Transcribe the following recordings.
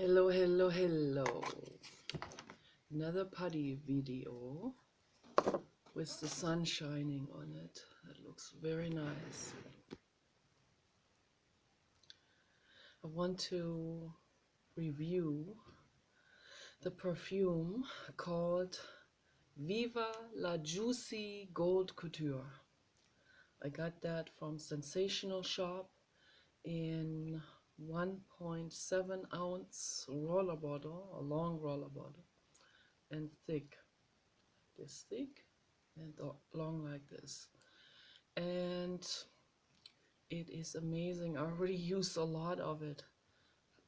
Hello, hello, hello. Another putty video with the sun shining on it. That looks very nice. I want to review the perfume called Viva la Juicy Gold Couture. I got that from Sensational Shop in 1.7 ounce roller bottle, a long roller bottle, and thick. This thick and long like this, and it is amazing. I already used a lot of it.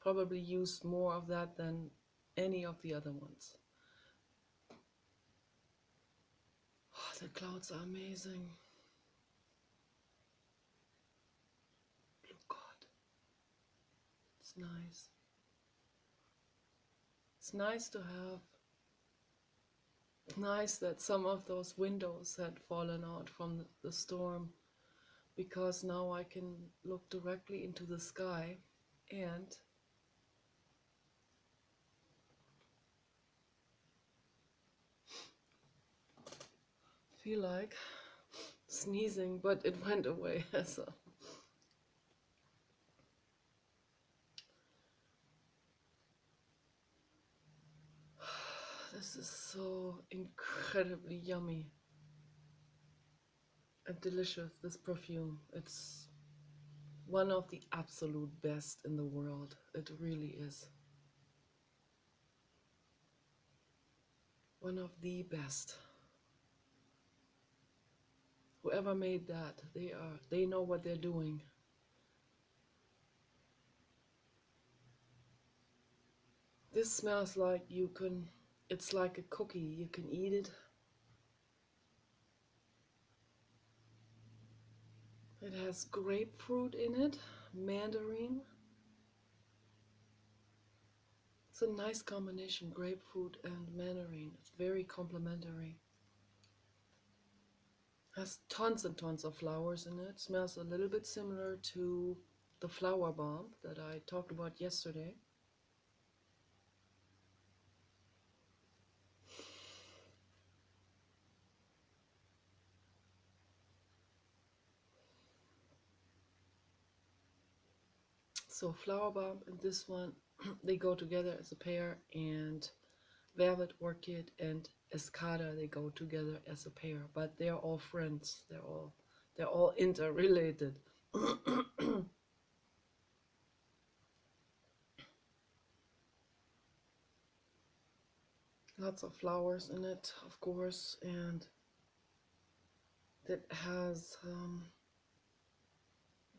Probably used more of that than any of the other ones. Oh, the clouds are amazing. Blue God, it's nice. It's nice to have. Nice that some of those windows had fallen out from the storm, because now I can look directly into the sky and feel like sneezing, but it went away. So this is so incredibly yummy and delicious, this perfume. It's one of the absolute best in the world. It really is. One of the best. Whoever made that, they know what they're doing. This smells like it's like a cookie. You can eat it. It has grapefruit in it, mandarin. It's a nice combination, grapefruit and mandarin. It's very complementary. Has tons and tons of flowers in it. Smells a little bit similar to the flower bomb that I talked about yesterday. So flower bomb and this one, they go together as a pair, and velvet orchid and escada, they go together as a pair, but they're all friends. They're all interrelated. Lots of flowers in it, of course, and it has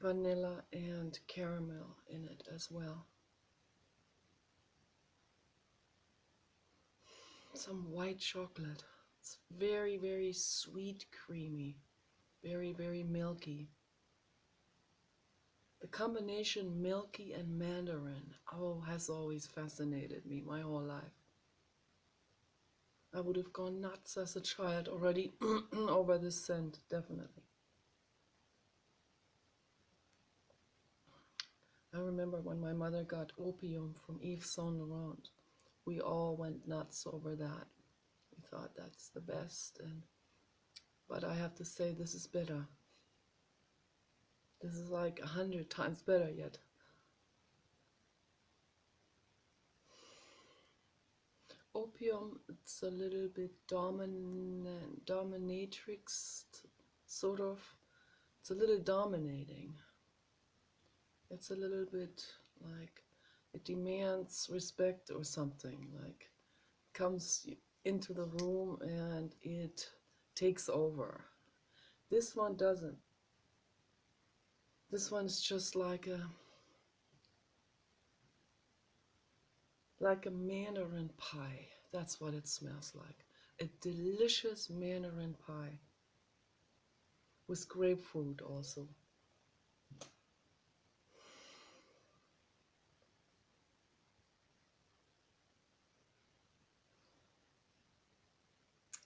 vanilla and caramel in it as well. Some white chocolate. It's very, very sweet, creamy, very, very milky. The combination milky and mandarin, has always fascinated me my whole life. I would have gone nuts as a child already over this scent, definitely. I remember when my mother got opium from Yves Saint Laurent. We all went nuts over that. We thought that's the best, but I have to say this is better. This is like 100 times better yet. Opium, it's a little bit dominatrix, sort of. It's a little dominating. It's a little bit like it demands respect or something, like comes into the room and it takes over. This one doesn't. This one's just like a mandarin pie. That's what it smells like. A delicious mandarin pie with grapefruit also.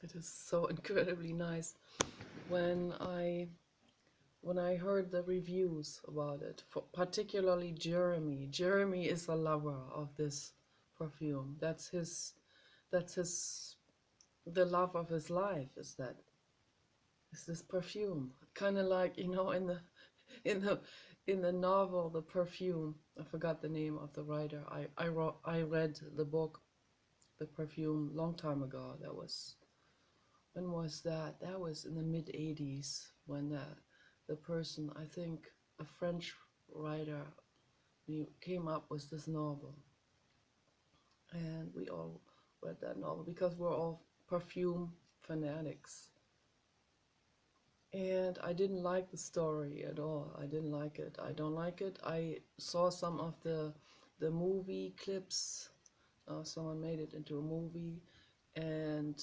It is so incredibly nice. When I heard the reviews about it, particularly Jeremy is a lover of this perfume. That's his, the love of his life is that, is this perfume. Kind of like, you know, in the in the novel The Perfume. I forgot the name of the writer. I read the book The Perfume long time ago. That was, when was that? That was in the mid 80s when the person, I think a French writer, he came up with this novel. And we all read that novel because we're all perfume fanatics. And I didn't like the story at all. I didn't like it. I don't like it. I saw some of the movie clips. Someone made it into a movie, and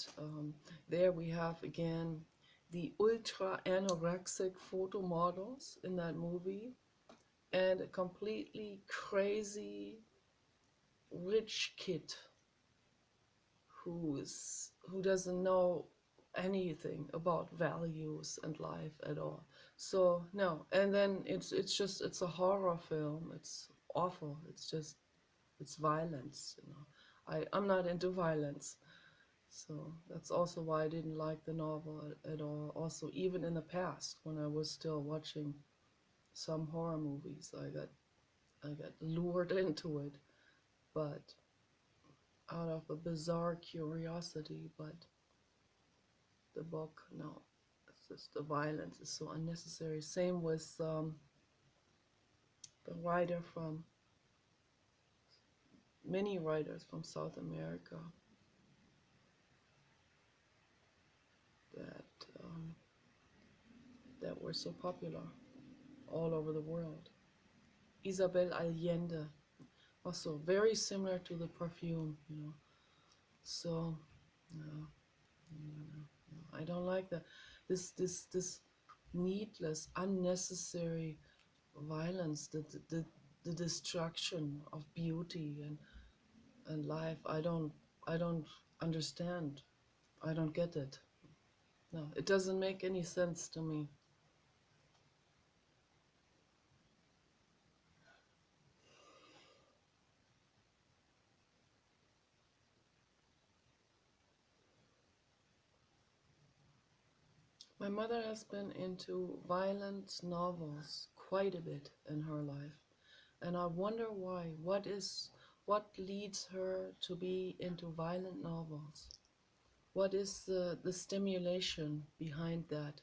there we have again the ultra anorexic photo models in that movie, and a completely crazy rich kid who doesn't know anything about values and life at all. So no, and then it's a horror film. It's awful. It's violence. You know, I'm not into violence. So that's also why I didn't like the novel at all. Also, even in the past, when I was still watching some horror movies, I got lured into it, but out of a bizarre curiosity. But the book, no, it's just the violence is so unnecessary. Same with the writer from, many writers from South America that that were so popular all over the world. Isabel Allende, also very similar to the perfume, you know. So, no, I don't like that. This needless, unnecessary violence, the destruction of beauty and life. I don't understand. I don't get it. No, it doesn't make any sense to me. My mother has been into violent novels quite a bit in her life, and I wonder why. What leads her to be into violent novels? What is the stimulation behind that?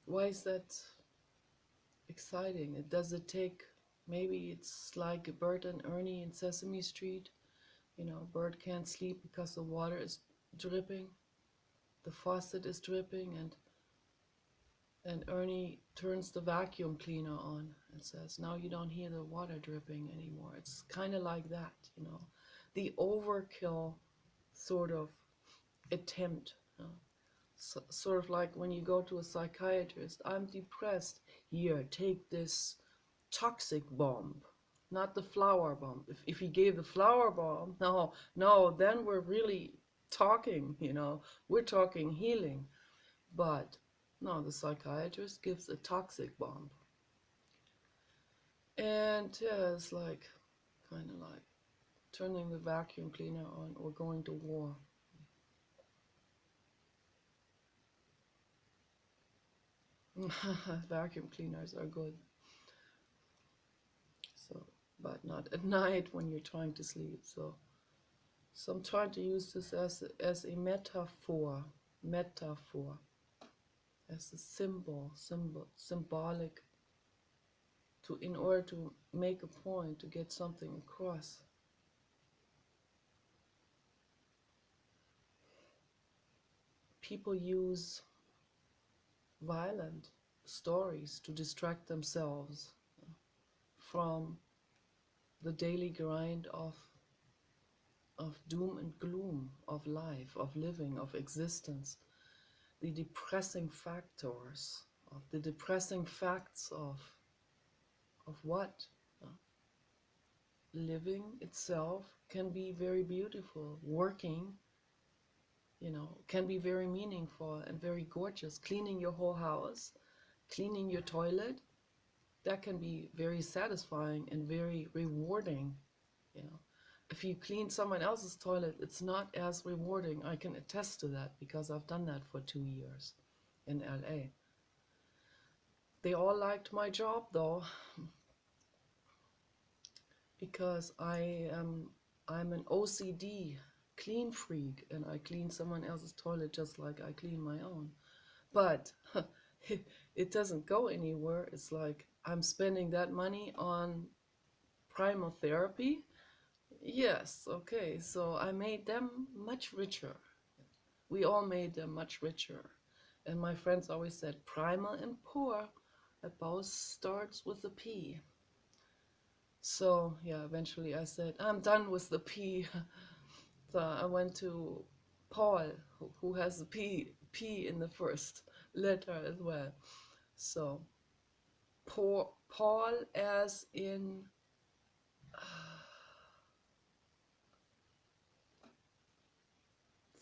Why is that exciting? Does it take, maybe it's like Bert and Ernie in Sesame Street. You know, Bert can't sleep because the water is dripping, the faucet is dripping, and Ernie turns the vacuum cleaner on and says, now you don't hear the water dripping anymore. It's kind of like that, you know, the overkill sort of attempt. You know? Sort of like when you go to a psychiatrist, I'm depressed. Here, take this toxic bomb, not the flower bomb. If he gave the flower bomb, no, then we're really talking, you know, we're talking healing. But no, the psychiatrist gives a toxic bomb. And yeah, it's like, kind of like turning the vacuum cleaner on or going to war. Vacuum cleaners are good. So, but not at night when you're trying to sleep. So I'm trying to use this as a metaphor, as a symbolic, to, in order to make a point, to get something across. People use violent stories to distract themselves from the daily grind of doom and gloom, of life, of living, of existence, the depressing factors, of the depressing facts of what? Living itself can be very beautiful. Working, you know, can be very meaningful and very gorgeous. Cleaning your whole house, cleaning your toilet, that can be very satisfying and very rewarding, you know. If you clean someone else's toilet, it's not as rewarding. I can attest to that because I've done that for 2 years in LA. They all liked my job though, because I'm an OCD clean freak, and I clean someone else's toilet just like I clean my own. But it doesn't go anywhere. It's like I'm spending that money on primal therapy. Yes, okay, so I made them much richer. We all made them much richer. And my friends always said, primal and poor, it both starts with a P. So yeah, eventually I said, I'm done with the P. So I went to Paul, who has the P in the first letter as well. So Paul as in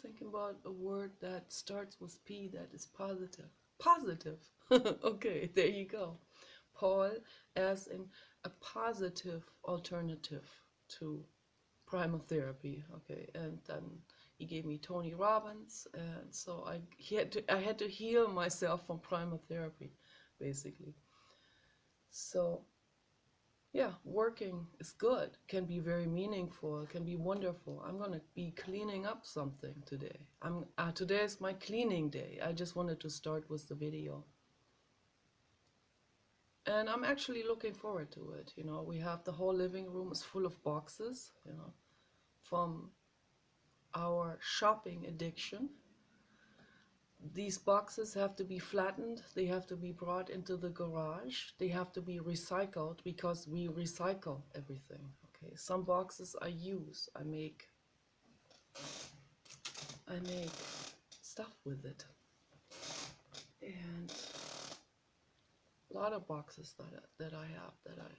think about a word that starts with P that is positive. Positive. Okay, there you go. Paul as in a positive alternative to primal therapy. Okay, and then he gave me Tony Robbins, and so I had to heal myself from primal therapy, basically. So yeah, working is good, can be very meaningful, can be wonderful. I'm gonna be cleaning up something today. Today is my cleaning day. I just wanted to start with the video. And I'm actually looking forward to it. You know, we have the whole living room is full of boxes, you know, from our shopping addiction. These boxes have to be flattened, they have to be brought into the garage, they have to be recycled because we recycle everything. Okay, some boxes I use, I make stuff with it. And a lot of boxes that I have, that I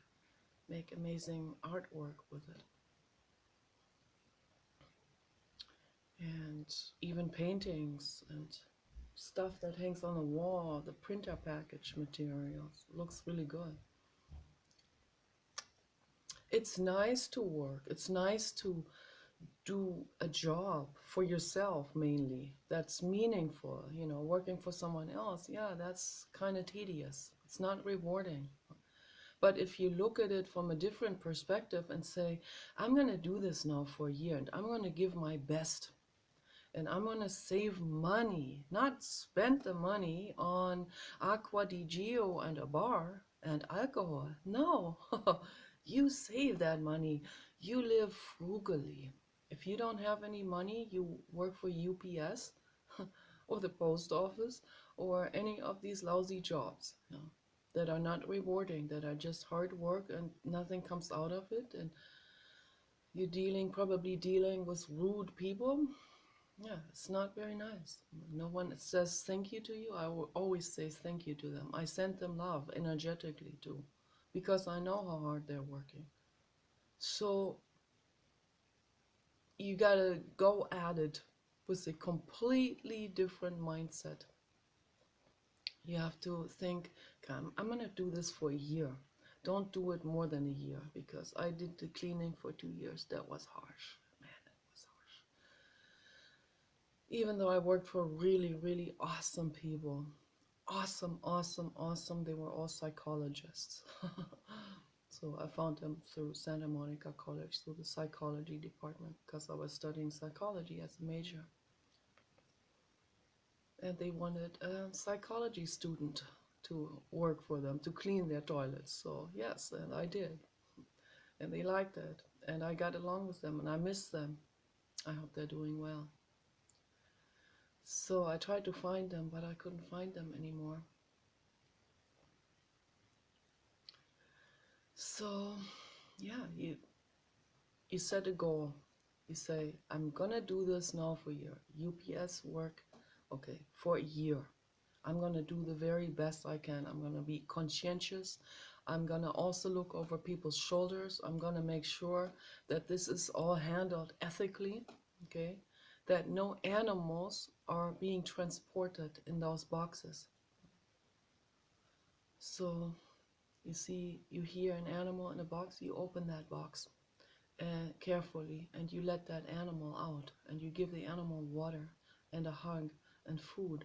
make amazing artwork with it. And even paintings and stuff that hangs on the wall, the printer package materials, looks really good. It's nice to work. It's nice to do a job for yourself mainly that's meaningful. You know, working for someone else, yeah, that's kind of tedious. It's not rewarding. But if you look at it from a different perspective and say, I'm going to do this now for a year and I'm going to give my best, and I'm going to save money, not spend the money on Aqua di Gio and a bar and alcohol. No, you save that money. You live frugally. If you don't have any money, you work for UPS or the post office or any of these lousy jobs, you know, that are not rewarding, that are just hard work and nothing comes out of it. And you're probably dealing with rude people. Yeah, it's not very nice. No one says thank you to you. I will always say thank you to them. I send them love energetically too, because I know how hard they're working. So you gotta go at it with a completely different mindset. You have to think, okay, I'm gonna do this for a year. Don't do it more than a year, because I did the cleaning for 2 years. That was harsh. Even though I worked for really, really awesome people. Awesome, awesome, awesome. They were all psychologists. So I found them through Santa Monica College, through the psychology department, because I was studying psychology as a major. And they wanted a psychology student to work for them, to clean their toilets. So yes, and I did. And they liked it. And I got along with them, and I miss them. I hope they're doing well. So I tried to find them, but I couldn't find them anymore. So yeah, you set a goal. You say, I'm gonna do this now for your UPS work, okay, for a year. I'm gonna do the very best I can. I'm gonna be conscientious. I'm gonna also look over people's shoulders. I'm gonna make sure that this is all handled ethically, okay? That no animals are being transported in those boxes. So You see, you hear an animal in a box, you open that box carefully, and you let that animal out, and you give the animal water and a hug and food,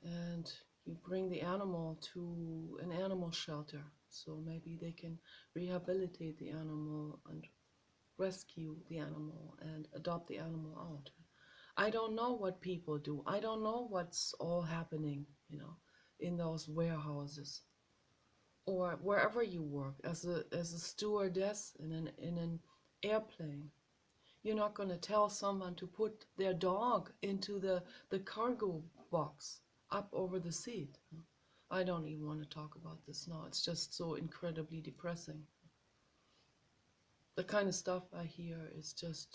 and you bring the animal to an animal shelter, so maybe they can rehabilitate the animal and rescue the animal and adopt the animal out. I don't know what people do. I don't know what's all happening, in those warehouses or wherever you work as a stewardess in an airplane. You're not going to tell someone to put their dog into the cargo box up over the seat. I don't even want to talk about this now. It's just so incredibly depressing. The kind of stuff I hear is just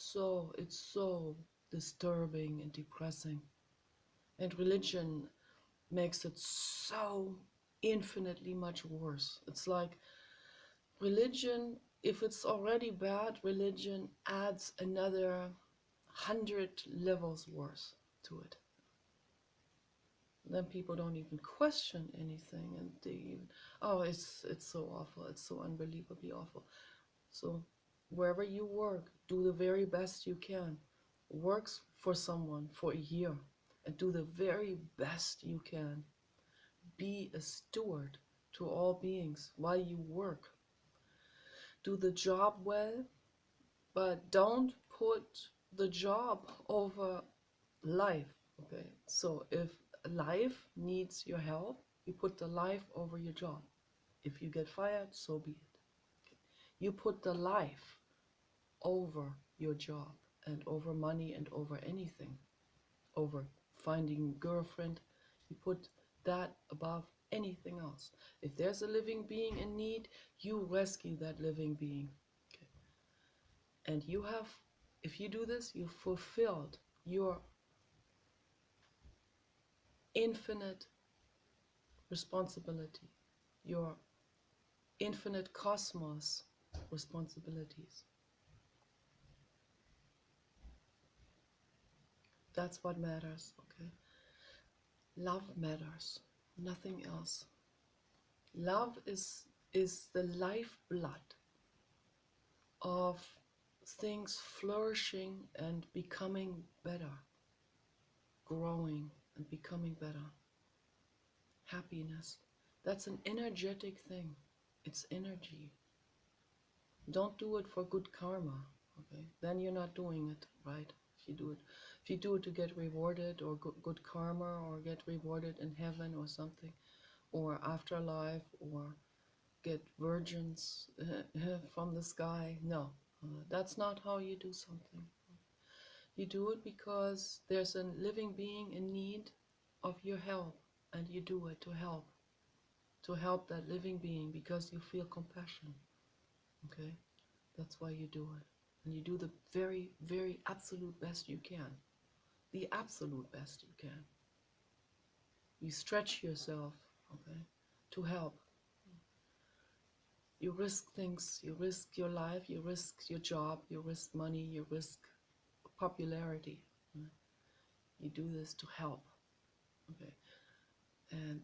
it's so disturbing and depressing. And religion makes it so infinitely much worse. It's like religion, if it's already bad, religion adds another 100 levels worse to it. Then people don't even question anything, and they even, oh, it's so awful, it's so unbelievably awful. So wherever you work, do the very best you can. Works for someone for a year and do the very best you can. Be a steward to all beings while you work. Do the job well, but don't put the job over life. Okay, so if life needs your help, you put the life over your job. If you get fired, so be it. Okay. You put the life over your job and over money and over anything, over finding a girlfriend. You put that above anything else. If there's a living being in need, you rescue that living being. Okay. And you have, if you do this, you fulfilled your infinite responsibility, your infinite cosmos responsibilities. That's what matters, okay? Love matters, nothing else. Love is the lifeblood of things flourishing and becoming better, growing and becoming better. Happiness, that's an energetic thing. It's energy. Don't do it for good karma, okay? Then you're not doing it right. If you do it to get rewarded or good karma or get rewarded in heaven or something, or afterlife, or get virgins from the sky, no, that's not how you do something. You do it because there's a living being in need of your help, and you do it to help that living being because you feel compassion, okay? That's why you do it. And you do the very, very absolute best you can. The absolute best you can. You stretch yourself, okay, to help. You risk things, you risk your life, you risk your job, you risk money, you risk popularity. You do this to help, okay? And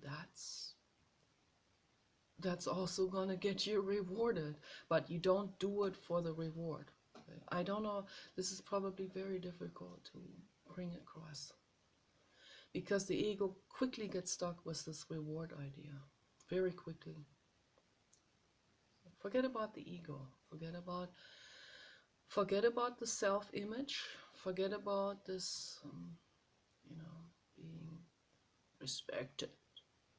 that's also gonna get you rewarded, but you don't do it for the reward. Okay? I don't know, this is probably very difficult to bring across, because the ego quickly gets stuck with this reward idea, very quickly. Forget about the ego, forget about the self-image, forget about this, being respected.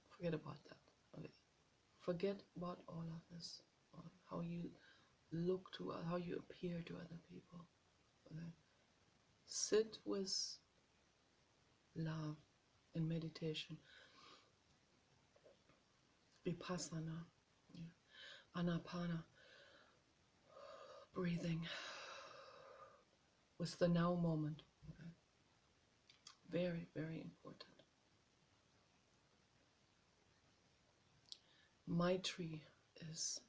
Forget about that. Okay. Forget about all of this, how you look to, how you appear to other people. Okay. Sit with love in meditation, vipassana, anapana, breathing with the now moment. Okay. Very, very important. Maitri is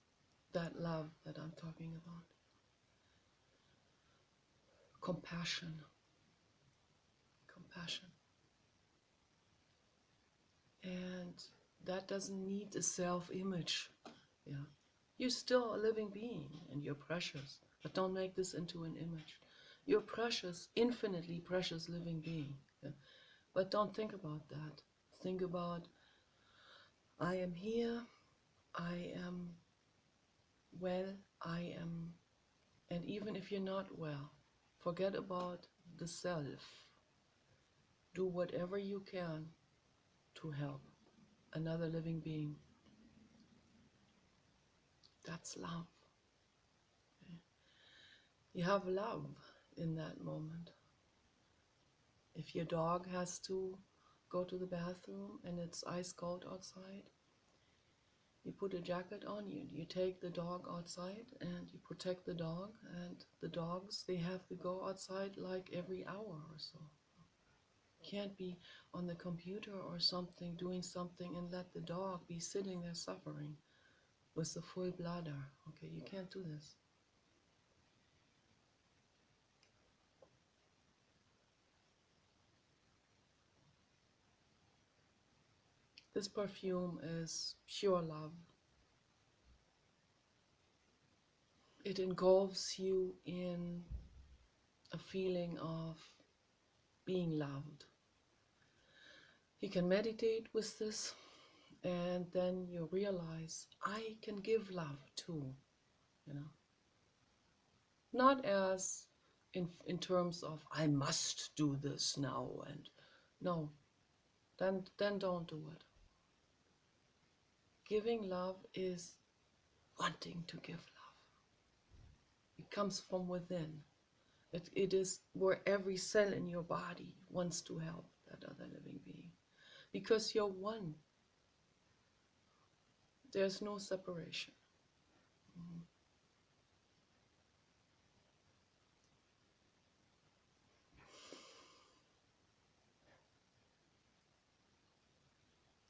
that love that I'm talking about. Compassion. Compassion. And that doesn't need a self-image. Yeah. You're still a living being and you're precious. But don't make this into an image. You're precious, infinitely precious living being. Yeah? But don't think about that. Think about, I am here, I am well, I am, and even if you're not well, forget about the self. Do whatever you can to help another living being. That's love. Okay? You have love in that moment. If your dog has to go to the bathroom and it's ice cold outside, you put a jacket on, you take the dog outside and you protect the dog, and the dogs, they have to go outside like every hour or so. Can't be on the computer or something, doing something and let the dog be sitting there suffering with the full bladder. Okay, you can't do this. This perfume is pure love. It engulfs you in a feeling of being loved. You can meditate with this, and then you realize I can give love too, you know. Not as in terms of I must do this now, and no, then don't do it. Giving love is wanting to give love. It comes from within. It is where every cell in your body wants to help that other living being. Because you're one. There's no separation.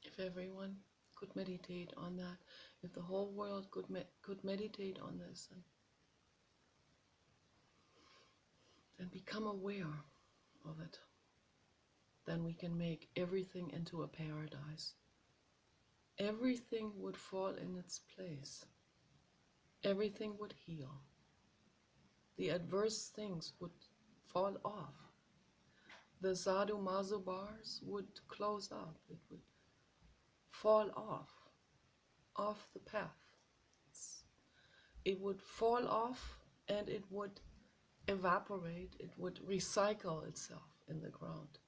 If everyone could meditate on that, if the whole world could meditate on this and become aware of it, then we can make everything into a paradise. Everything would fall in its place. Everything would heal. The adverse things would fall off. The sadhu-maso bars would close up. It would fall off the path. It would fall off and it would evaporate. It would recycle itself in the ground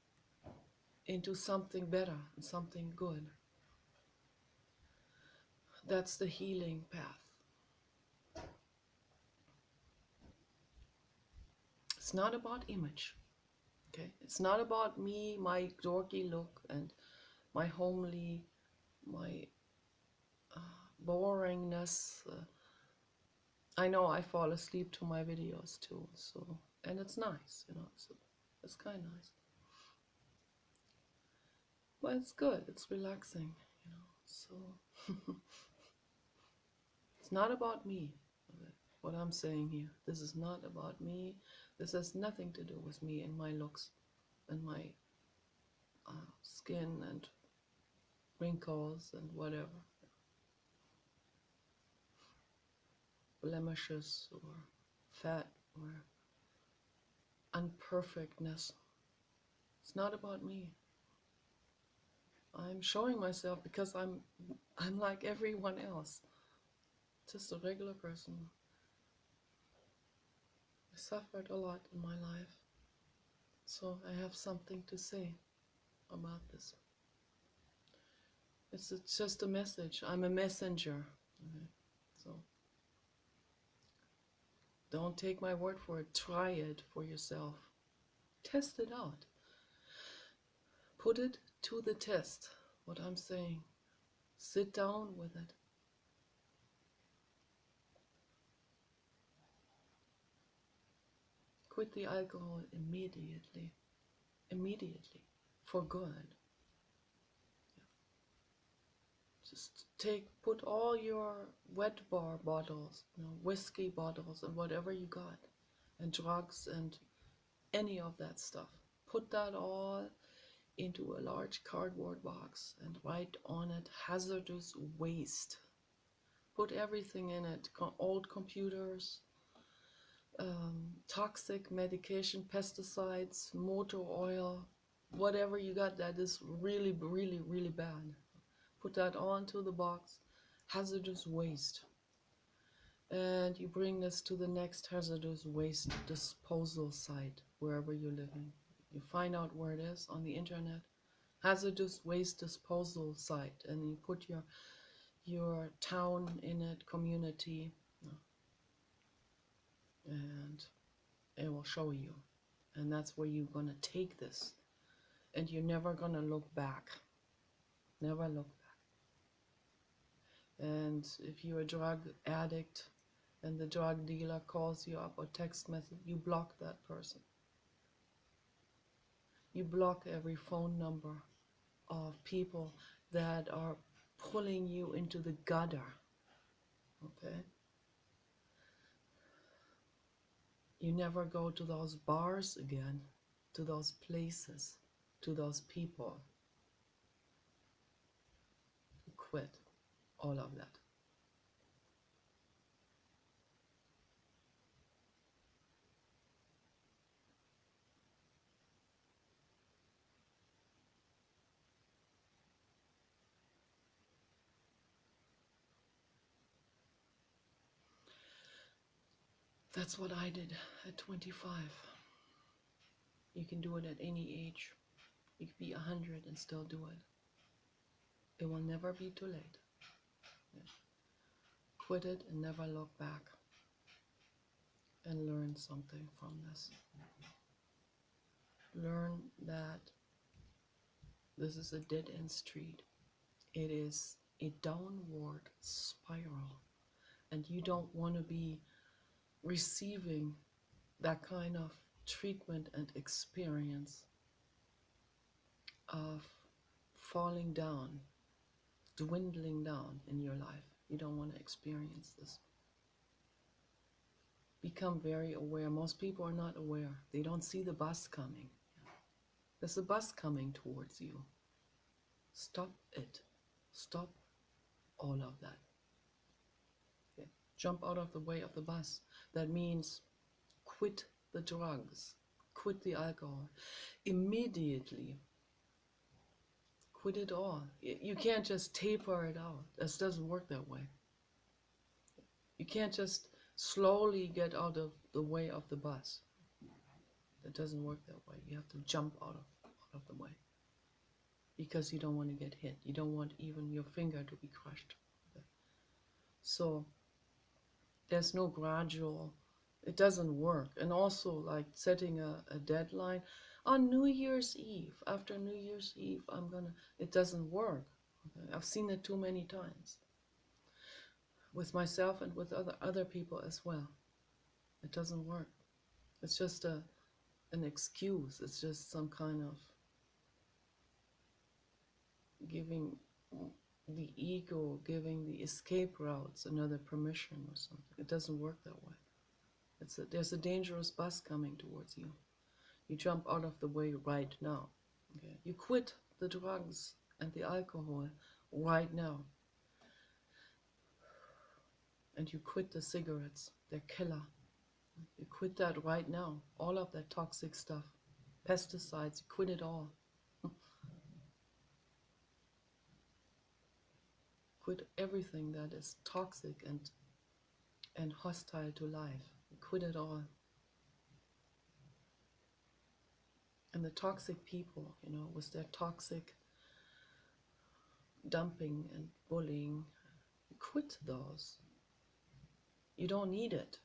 into something better and something good. That's the healing path. It's not about image. Okay? It's not about me, my dorky look, and my homely, my boringness. I know I fall asleep to my videos too, so, and it's nice, you know, so it's kind of nice. Well, it's good, it's relaxing, you know, so it's not about me, what I'm saying here. This is not about me. This has nothing to do with me and my looks and my skin and wrinkles and whatever, blemishes or fat or unperfectness. It's not about me. I'm showing myself because I'm like everyone else, just a regular person. I suffered a lot in my life, so I have something to say about this. It's just a message. I'm a messenger. Okay? So don't take my word for it. Try it for yourself. Test it out. Put it to the test, what I'm saying. Sit down with it. Quit the alcohol immediately. Immediately. For good. Just put all your wet bar bottles, you know, whiskey bottles and whatever you got, and drugs and any of that stuff. Put that all into a large cardboard box and write on it hazardous waste. Put everything in it, old computers, toxic medication, pesticides, motor oil, whatever you got that is really, really, really bad. Put that all into the box, hazardous waste. And you bring this to the next hazardous waste disposal site, wherever you're living. You find out where it is on the internet, hazardous waste disposal site, and you put your town in it, community, and it will show you. And that's where you're gonna take this. And you're never gonna look back. Never look back. And if you're a drug addict and the drug dealer calls you up or text message, you block that person. You block every phone number of people that are pulling you into the gutter. Okay? You never go to those bars again, to those places, to those people. You quit all of that. That's what I did at 25. You can do it at any age. You could be 100 and still do it. It will never be too late. Yeah. Quit it and never look back. And learn something from this. Learn that this is a dead-end street. It is a downward spiral. And you don't want to be receiving that kind of treatment and experience of falling down, dwindling down in your life. You don't want to experience this. Become very aware. Most people are not aware. They don't see the bus coming. There's a bus coming towards you. Stop it. Stop all of that. Okay. Jump out of the way of the bus. That means quit the drugs. Quit the alcohol. Immediately. Quit it all. You can't just taper it out. This doesn't work that way. You can't just slowly get out of the way of the bus. That doesn't work that way. You have to jump out of the way. Because you don't want to get hit. You don't want even your finger to be crushed. Okay. So there's no gradual, it doesn't work. And also like setting a deadline on New Year's Eve. After New Year's Eve, it doesn't work. Okay. I've seen it too many times. With myself and with other people as well. It doesn't work. It's just an excuse. It's just some kind of giving the ego, giving the escape routes another permission or something. It doesn't work that way. There's a dangerous bus coming towards you. You jump out of the way right now. Okay? You quit the drugs and the alcohol right now. And you quit the cigarettes. They're killer. You quit that right now. All of that toxic stuff. Pesticides, you quit it all. Quit everything that is toxic and hostile to life. Quit it all. And the toxic people, with their toxic dumping and bullying, quit those. You don't need it.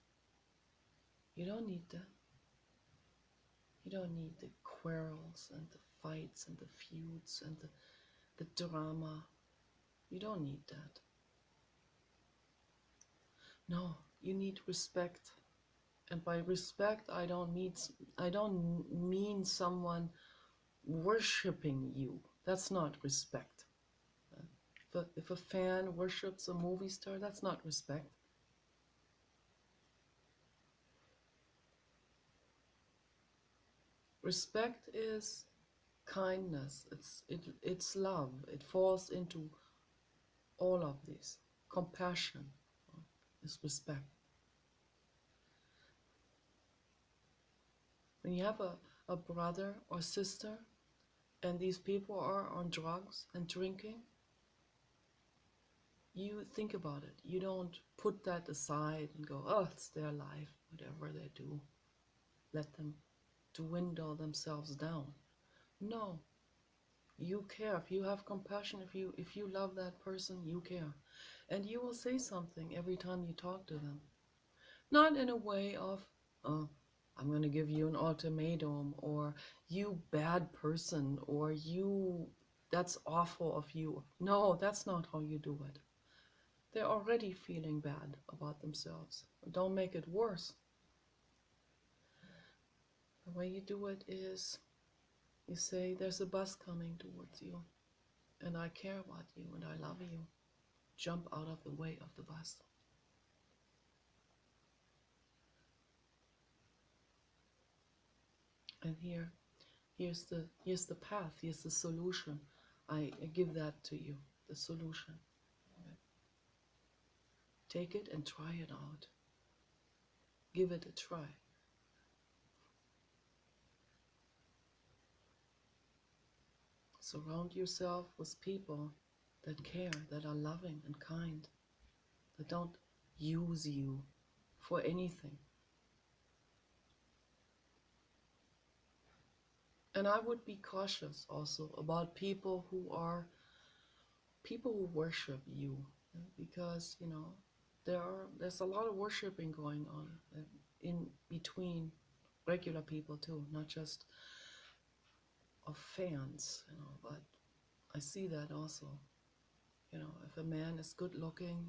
You don't need that. You don't need the quarrels and the fights and the feuds and the drama. You don't need that. No, you need respect. And by respect, I don't mean someone worshiping you. That's not respect. If a fan worships a movie star, that's not respect. Respect is kindness. It's love. It falls into all of these. Compassion. is respect. When you have a brother or sister and these people are on drugs and drinking, you think about it. You don't put that aside and go, oh, it's their life, whatever they do. Let them dwindle themselves down. No, you care. If you have compassion, if you love that person, you care. And you will say something every time you talk to them. Not in a way of, oh, I'm going to give you an ultimatum, or you bad person, or you, that's awful of you. No, that's not how you do it. They're already feeling bad about themselves. Don't make it worse. The way you do it is, you say, there's a bus coming towards you, and I care about you, and I love you. Jump out of the way of the bus. And here's the path, here's the solution. I give that to you, the solution. Take it and try it out. Give it a try. Surround yourself with people that care, that are loving and kind, that don't use you for anything. And I would be cautious also about people who worship you, because there's a lot of worshiping going on in between regular people too, not just of fans, but I see that also. If a man is good looking,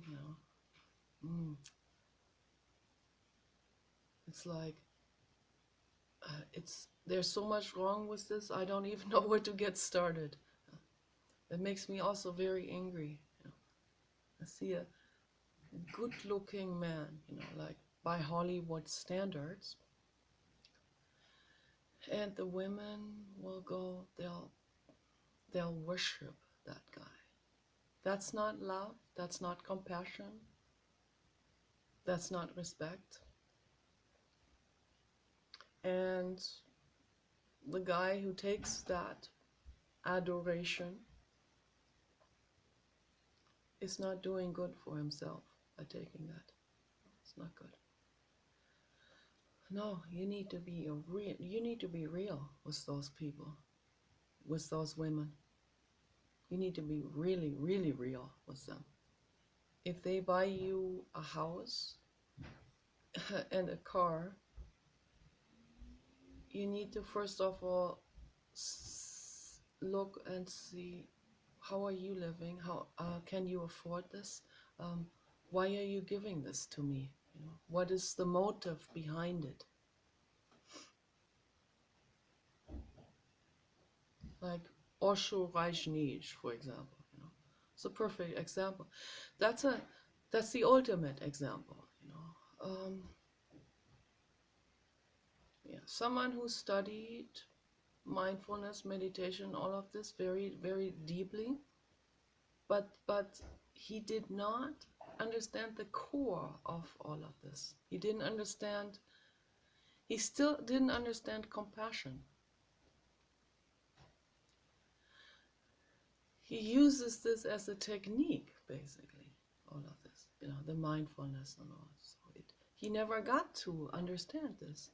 it's like, there's so much wrong with this, I don't even know where to get started. It makes me also very angry. I see a good looking man, like by Hollywood standards, and the women will go, they'll worship that guy. That's not love, that's not compassion, that's not respect. And the guy who takes that adoration is not doing good for himself by taking that. It's not good. No, you need to be real with those people, with those women. You need to be really, really real with them. If they buy you a house and a car, you need to first of all look and see, how are you living? How can you afford this? Why are you giving this to me? What is the motive behind it? Like Osho Rajneesh, for example, it's a perfect example. That's the ultimate example, someone who studied mindfulness, meditation, all of this very, very deeply, but he did not understand the core of all of this. He still didn't understand compassion. He uses this as a technique, basically, all of this, the mindfulness and all. So he never got to understand this.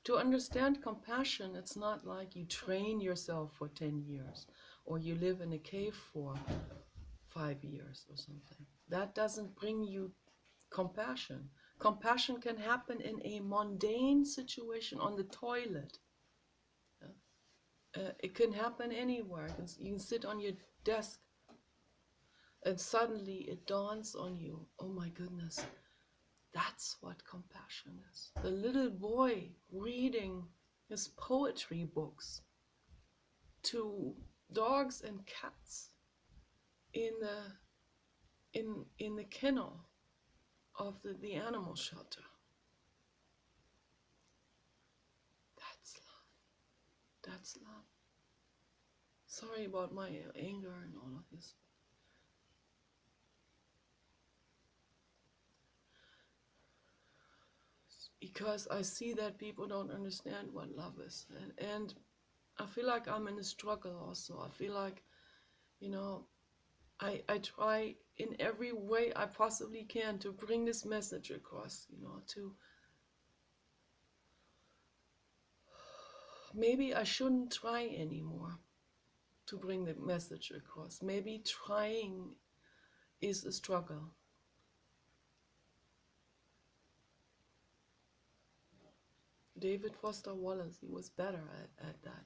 To understand compassion, it's not like you train yourself for 10 years or you live in a cave for 5 years or something. That doesn't bring you compassion. Compassion can happen in a mundane situation on the toilet. It can happen anywhere. You can sit on your desk and suddenly it dawns on you, oh my goodness, that's what compassion is. The little boy reading his poetry books to dogs and cats in the kennel of the animal shelter. That's love. That's love. Sorry about my anger and all of this. because I see that people don't understand what love is. And I feel like I'm in a struggle also. I feel like, you know, I try in every way I possibly can to bring this message across, you know, to maybe I shouldn't try anymore to bring the message across. Maybe trying is a struggle. David Foster Wallace, he was better at that,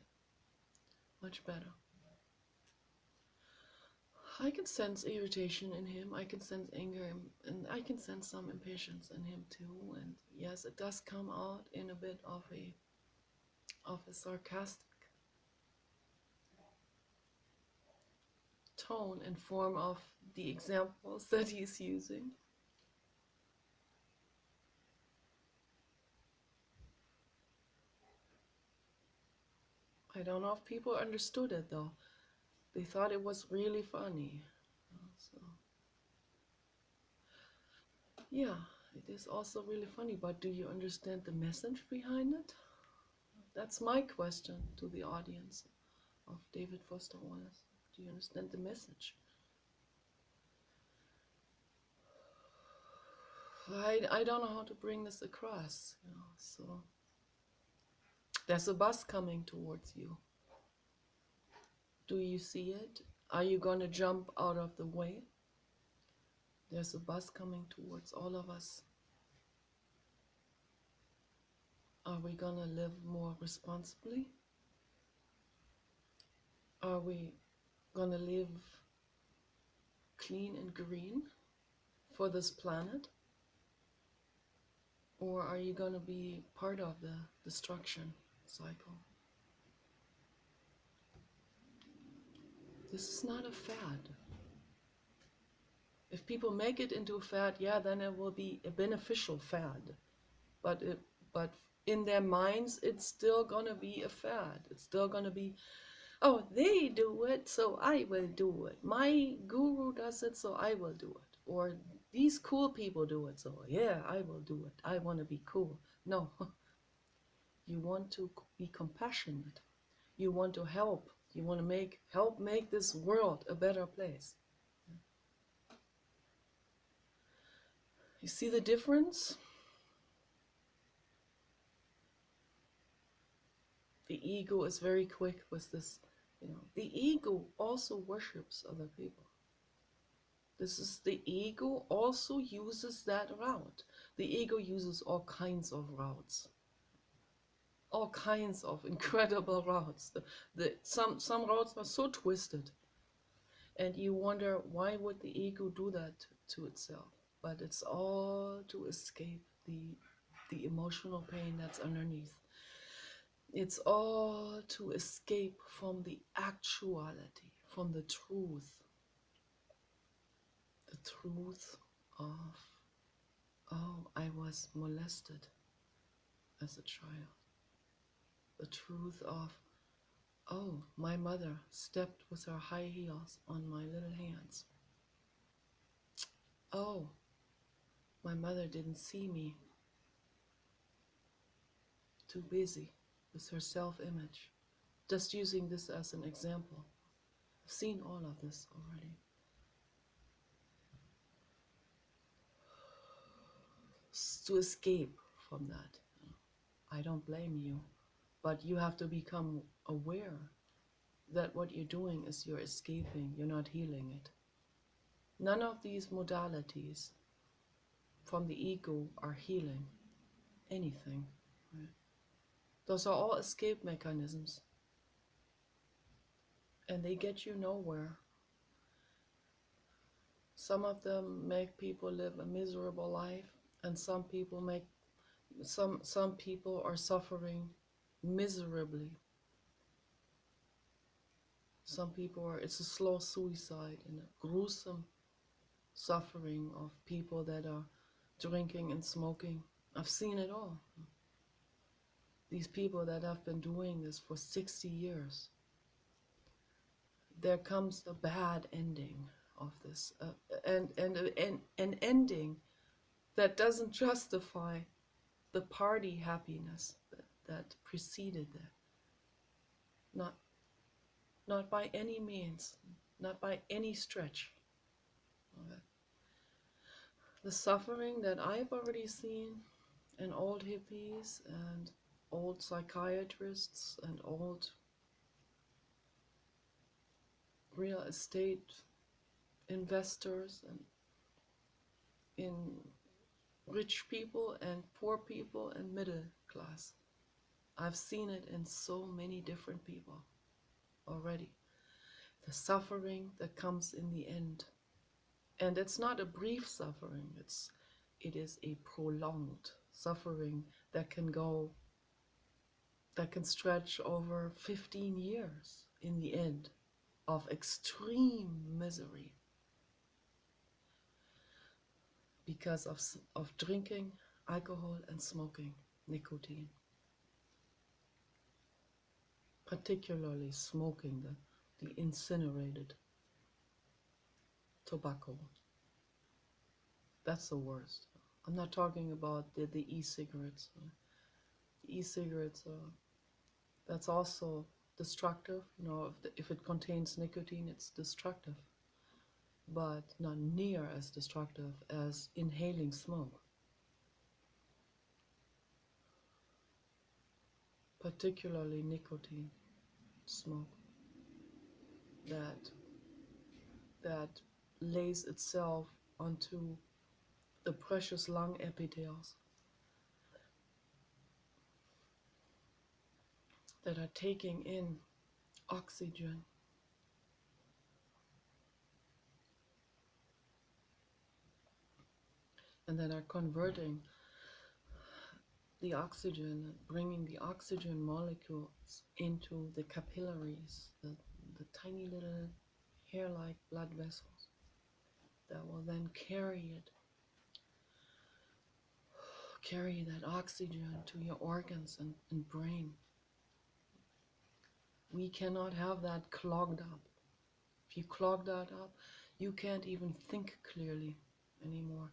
much better. I can sense irritation in him, I can sense anger, and I can sense some impatience in him too. And yes, it does come out in a bit of a sarcastic tone and form of the examples that he's using. I don't know if people understood it though. They thought it was really funny. So, yeah, it is also really funny, but do you understand the message behind it? That's my question to the audience of David Foster Wallace. Do you understand the message? I don't know how to bring this across, you know, so there's a bus coming towards you. Do you see it? Are you going to jump out of the way? There's a bus coming towards all of us. Are we going to live more responsibly? Are we going to live clean and green for this planet? Or are you going to be part of the destruction cycle? This is not a fad. If people make it into a fad, yeah, then it will be a beneficial fad. But in their minds, it's still going to be a fad. It's still going to be, oh, they do it, so I will do it. My guru does it, so I will do it. Or these cool people do it, so yeah, I will do it. I want to be cool. No. You want to be compassionate. You want to help. You want to help make this world a better place. You see the difference? The ego is very quick with this, you know. The ego also worships other people. This is the ego also uses that route. The ego uses all kinds of routes. All kinds of incredible routes. Some routes are so twisted. And you wonder, why would the ego do that to itself? But it's all to escape the emotional pain that's underneath. It's all to escape from the actuality, from the truth. The truth of, oh, I was molested as a child. The truth of, oh, my mother stepped with her high heels on my little hands. Oh, my mother didn't see me. Too busy with her self-image. Just using this as an example. I've seen all of this already. To escape from that. I don't blame you, but you have to become aware that what you're doing is you're escaping, you're not healing it. None of these modalities from the ego are healing anything. Right? Those are all escape mechanisms, and they get you nowhere. Some of them make people live a miserable life, and some people are suffering miserably. Some people it's a slow suicide and a gruesome suffering of people that are drinking and smoking. I've seen it all. These people that have been doing this for 60 years. There comes a bad ending of this, and an ending that doesn't justify the party happiness that preceded that. Not, not by any means, not by any stretch of it. The suffering that I've already seen in old hippies and old psychiatrists and old real estate investors and in rich people and poor people and middle class. I've seen it in so many different people already. The suffering that comes in the end. And it's not a brief suffering, it is a prolonged suffering that can stretch over 15 years in the end of extreme misery because of drinking, alcohol, and smoking nicotine. Particularly smoking the incinerated tobacco. That's the worst. I'm not talking about the e-cigarettes. The e-cigarettes, that's also destructive. You know, if it contains nicotine, it's destructive, but not near as destructive as inhaling smoke. Particularly nicotine smoke that lays itself onto the precious lung epithelials that are taking in oxygen and that are converting the oxygen, bringing the oxygen molecules into the capillaries, the tiny little hair-like blood vessels that will then carry that oxygen to your organs and brain. We cannot have that clogged up. If you clog that up, you can't even think clearly anymore.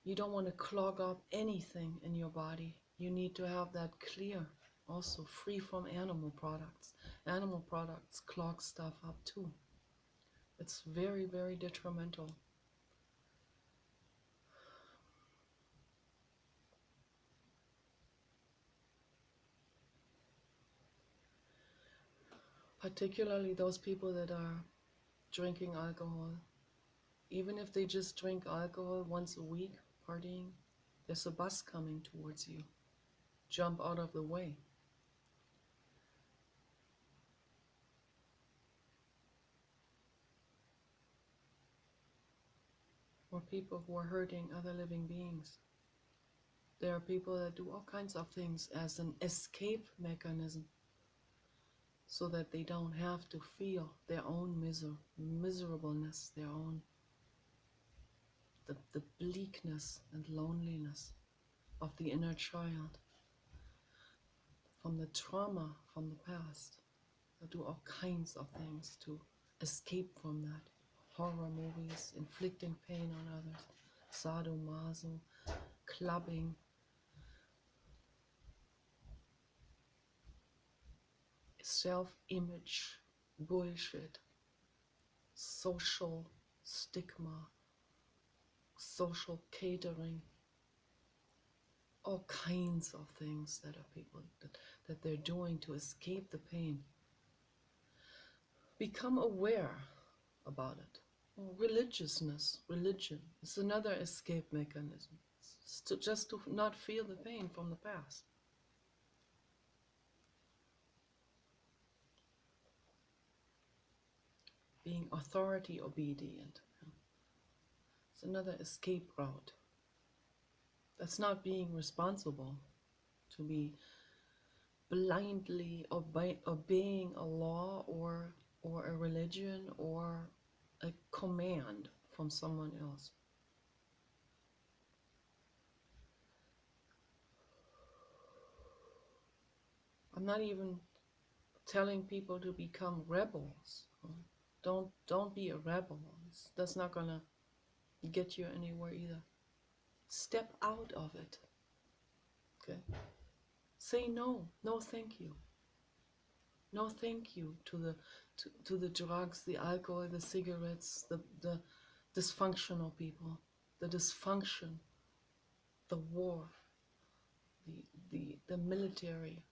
You don't want to clog up anything in your body. You need to have that clear, also free from animal products. Animal products clog stuff up too. It's very, very detrimental. Particularly those people that are drinking alcohol. Even if they just drink alcohol once a week, partying, there's a bus coming towards you. Jump out of the way. Or people who are hurting other living beings. There are people that do all kinds of things as an escape mechanism so that they don't have to feel their own miserableness, their own, the bleakness and loneliness of the inner child from the trauma from the past. They do all kinds of things to escape from that. Horror movies, inflicting pain on others, sadomaso, clubbing, self-image bullshit, social stigma, social catering, all kinds of things that are people that they're doing to escape the pain. Become aware about it. Religion is another escape mechanism. It's just to not feel the pain from the past. Being authority obedient. It's another escape route. That's not being responsible, to be blindly obeying a law or a religion or a command from someone else. I'm not even telling people to become rebels. Don't be a rebel. That's not gonna get you anywhere either. Step out of it. Okay? Say no. No, thank you. No, thank you to the drugs, the alcohol, the cigarettes, the dysfunctional people, the dysfunction, the war, the military,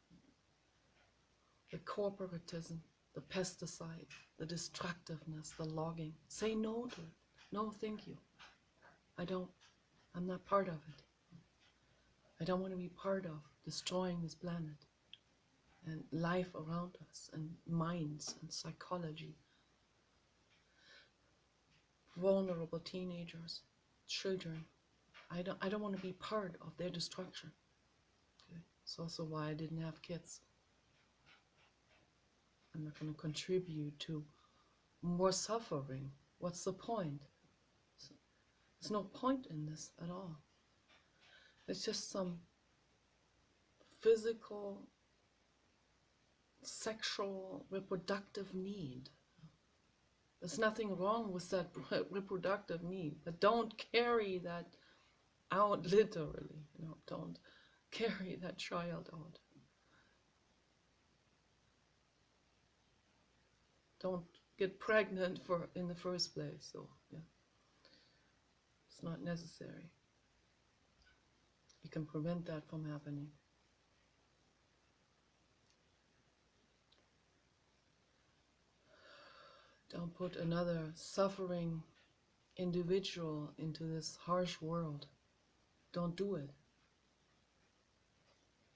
the corporatism, the pesticide, the destructiveness, the logging. Say no to it. No, thank you. I'm not part of it. I don't want to be part of destroying this planet and life around us and minds and psychology. Vulnerable teenagers, children. I don't want to be part of their destruction. Okay? It's also why I didn't have kids. I'm not going to contribute to more suffering. What's the point? There's no point in this at all. It's just some physical, sexual, reproductive need. There's nothing wrong with that reproductive need, but don't carry that out literally. Don't carry that child out. Don't get pregnant in the first place. So yeah, it's not necessary. You can prevent that from happening. Don't put another suffering individual into this harsh world. Don't do it.